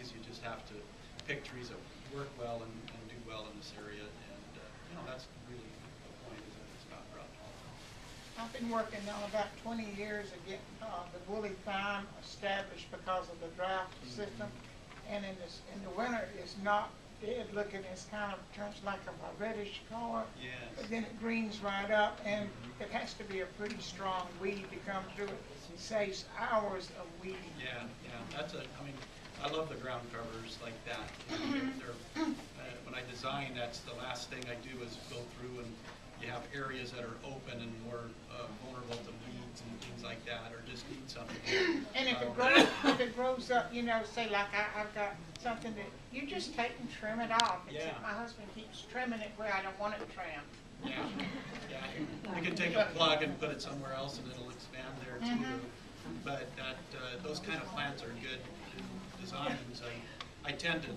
trees. You just have to pick trees that work well and do well in this area. And you know, that's really the point, is that it's about ground fault. I've been working on about 20 years of getting the woolly thyme established because of the drought system. And in the winter, it's not dead looking. It's kind of turns like a reddish color. Yes. But then it greens right up, and it has to be a pretty strong weed to come through it. It saves hours of weeding. Yeah, that's I mean, I love the ground covers like that. When I design, that's the last thing I do is go through, and you have areas that are open and more vulnerable to weeds and things like that, or just need something. And if it grows up, you know, say like I've got something that you just take and trim it off. Except my husband keeps trimming it where I don't want it trimmed. Yeah. You can take a plug and put it somewhere else, and it'll expand there too. But those kind of plants are good designs. I tend to,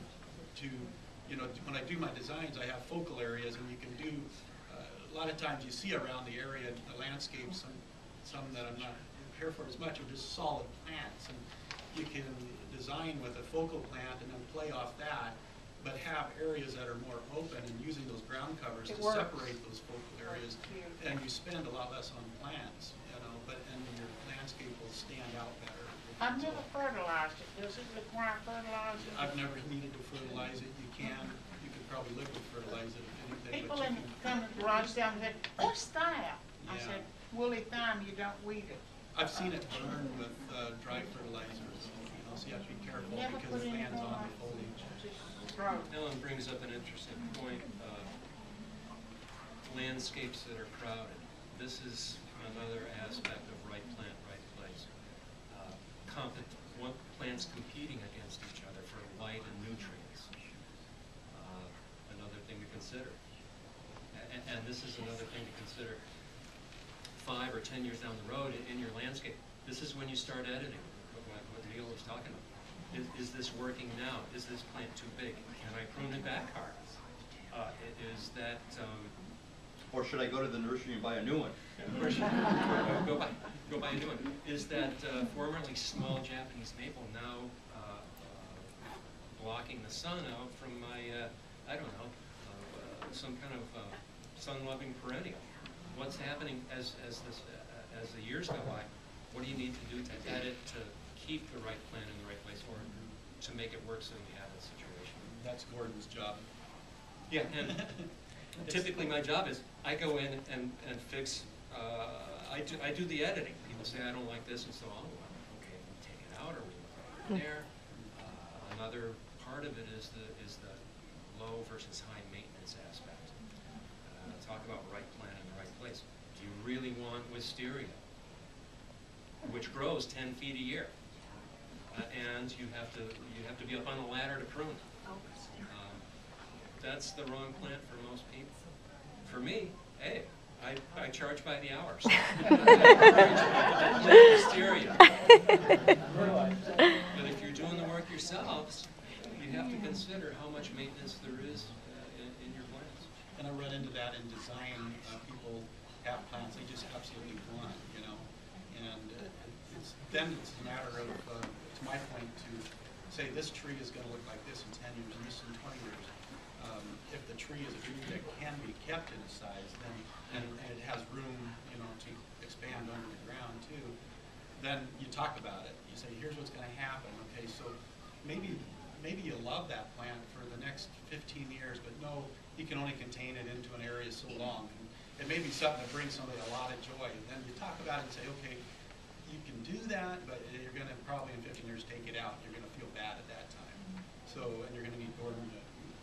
you know, when I do my designs, I have focal areas, and you can do. A lot of times you see around the area, the landscapes, some that I'm not here for as much, are just solid plants, and you can design with a focal plant and then play off that, but have areas that are more open, and using those ground covers to separate those focal areas, and you spend a lot less on plants, you know, and your landscape will stand out better. I've never fertilized it. Does it require fertilizing? I've never needed to fertilize it. You can. You could probably liquid fertilize it if anything. People come to the garage down and said, "What's that?" I said, "Woolly thyme. You don't weed it." I've seen it burn with dry fertilizers, you know, so you have to be careful because it fans on the foliage. Allan brings up an interesting point. Landscapes that are crowded. This is another aspect of right plant, right place. Plants competing against each other for light and nutrients. Another thing to consider. And this is another thing to consider. 5 or 10 years down the road in your landscape, this is when you start editing, what Neil was talking about. Is this working now? Is this plant too big? Can I prune it back hard? Is that... or should I go to the nursery and buy a new one? Or should go buy a new one. Is that formerly small Japanese maple now blocking the sun out from my, I don't know, some kind of sun-loving perennial? What's happening as the years go by? What do you need to do to edit to keep the right plant in the right place, or to make it work so you have a situation? That's Gordon's job. Yeah, and typically my job is I go in and fix. I do the editing. People say I don't like this, and so on. Okay, take it out, or we put it there. Another part of it is the low versus high maintenance aspect. Talk about right plant in the right place. Do you really want wisteria, which grows 10 feet a year, and you have to be up on the ladder to prune it? That's the wrong plant for most people. For me, hey, I charge by the hour. So wisteria. But if you're doing the work yourselves, you have to consider how much maintenance there is in your plants. And I run into that in design. People have plants they just absolutely want, you know. And then it's a matter of, to my point, to say this tree is going to look like this in 10 years and this in 20 years. If the tree is a tree that can be kept in a size, then and it has room, you know, to expand under the ground too, then you talk about it. You say, here's what's going to happen. Okay, so maybe you love that plant for the next 15 years, but no, you can only contain it into an area so long. And it may be something that brings somebody a lot of joy. And then you talk about it and say, okay, you can do that, but you're going to probably in 15 years take it out. You're going to feel bad at that time. So, and you're going to need Gordon to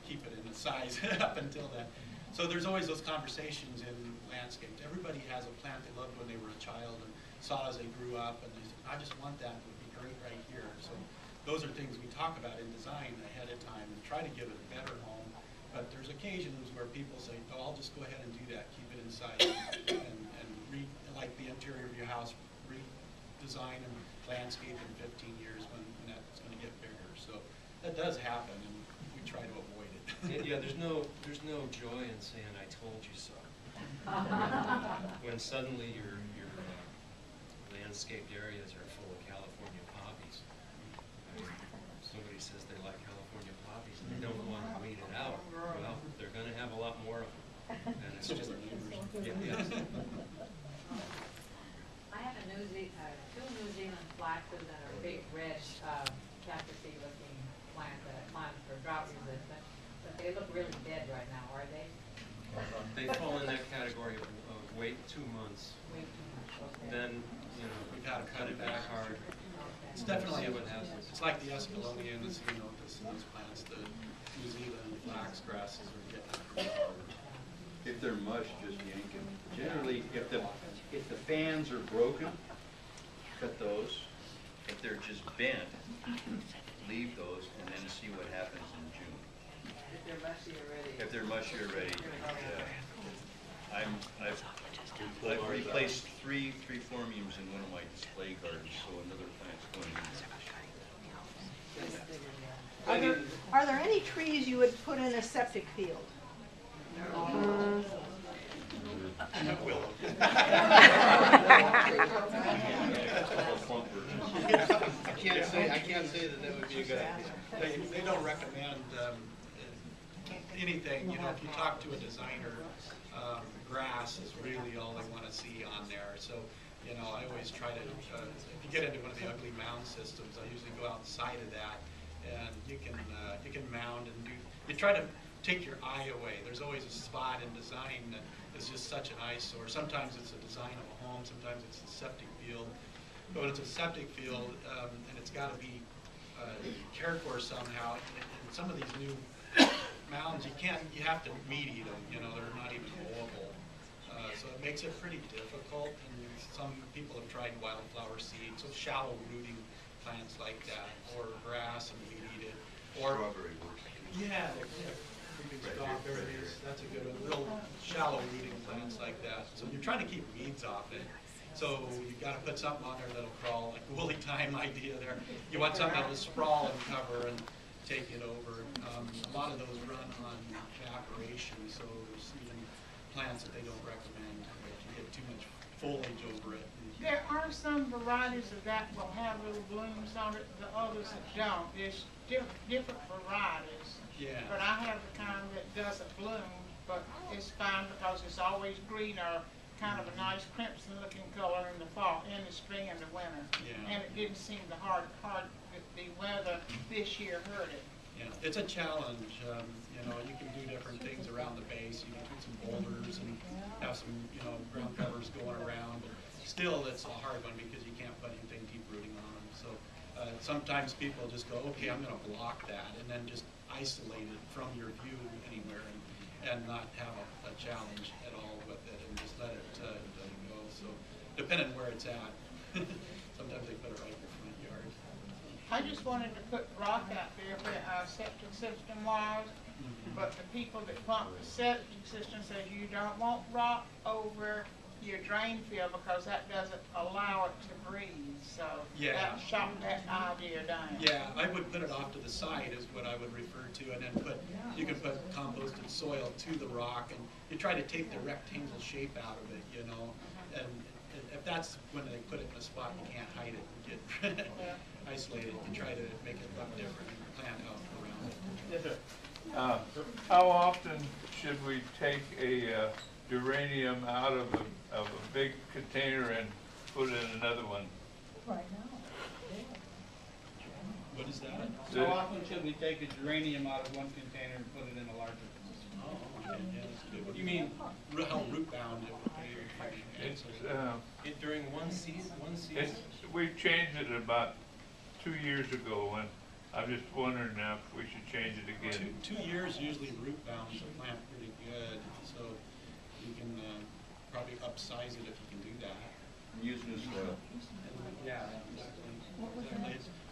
keep it in the size up until then. So there's always those conversations in landscapes. Everybody has a plant they loved when they were a child and saw as they grew up, and they said, I just want that. It would be great right here. So those are things we talk about in design ahead of time and try to give it a better home. But there's occasions where people say, oh, I'll just go ahead and do that, keep it inside, and like the interior of your house, redesign and landscape in 15 years when that's going to get bigger. So that does happen, and we try to avoid it. Yeah, there's no joy in saying I told you so. When suddenly your landscaped areas are full of California poppies. I mean, somebody says they like they don't want to weed it out. Well, they're going to have a lot more of them. And it's just, yeah. I have two New Zealand flaxes and a big red cactusy looking plant for drought resistant, but they look really dead right now, are they? They fall in that category of wait 2 months. Way too much, okay. Then, you know, We've got to cut it back hard. Okay. It's definitely, See what happens. it's like the Escalonians, you know, these plants, the New Zealand flax grasses are getting pretty hard. If they're mush, just yank them. Generally, if the fans are broken, cut those. If they're just bent, leave those and then see what happens in June. If they're mushy already. If they're mushy already, I've replaced three formiums in one of my display gardens, so another plant's going in. Are there any trees you would put in a septic field? Willow. I can't say that would be a good idea. They don't recommend anything, you know, if you talk to a designer, grass is really all they want to see on there. So, you know, I always try to, if you get into one of the ugly mound systems, I usually go outside of that, and you can mound and do, you try to take your eye away. There's always a spot in design that is just such an eyesore. Sometimes it's a design of a home, sometimes it's a septic field. But when it's a septic field, and it's got to be cared for somehow, and some of these new mounds, you have to meat eat them, you know, they're not even mowable. So it makes it pretty difficult, and some people have tried wildflower seeds, so shallow rooting plants like that, or grass and weed eat it. Or Strawberry works. yeah, creeping strawberries, that's a good one. Little shallow rooting plants like that. So you're trying to keep weeds off it. So you've got to put something on there that'll crawl, like the woolly thyme idea there. You want something that'll sprawl and cover and take it over. A lot of those run on evaporation, so there's even plants that they don't recommend. You get too much foliage over it. There are some varieties of that will have little blooms on it, the others that don't. There's different varieties. Yeah. But I have the kind that doesn't bloom, but it's fine because it's always green or kind of a nice crimson looking color in the fall, in the spring and the winter. Yeah. And it didn't seem the the weather this year hurt it. Yeah, it's a challenge. You know, you can do different things around the base. You can put some boulders and have some, you know, ground covers going around. But still, it's a hard one because you can't put anything deep rooting on them. So sometimes people just go, okay, I'm going to block that, and then just isolate it from your view anywhere, and not have a challenge at all with it, and just let it go. So depending where it's at, sometimes they put it right in the front yard. I just wanted to put rock out there where our septic system was, but the people that pump the septic system says you don't want rock over your drain field because that doesn't allow it to breathe. So Yeah. that shot that idea down. Yeah, I would put it off to the side is what I would refer to, and then you can put composted soil to the rock, and you try to take the rectangle shape out of it, you know, and if that's when they put it in a spot you can't hide it and get isolated, you try to make it look different and plant out around it. Yes, sir. How often should we take a geranium out of a big container and put in another one? Right now. What is that? How often should we take a geranium out of one container and put it in a larger container? Oh, okay, yeah, that's a good one. You mean how root bound it would be? It's, During one season? we changed it about 2 years ago, and I'm just wondering now if we should change it again. 2 years usually root bounds the plant pretty good, so you can probably upsize it if you can do that. Use new soil. Yeah, exactly.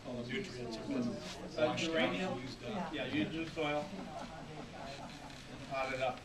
All the nutrients have been washed out, geranium? used up. Yeah, use new soil. Pot it up.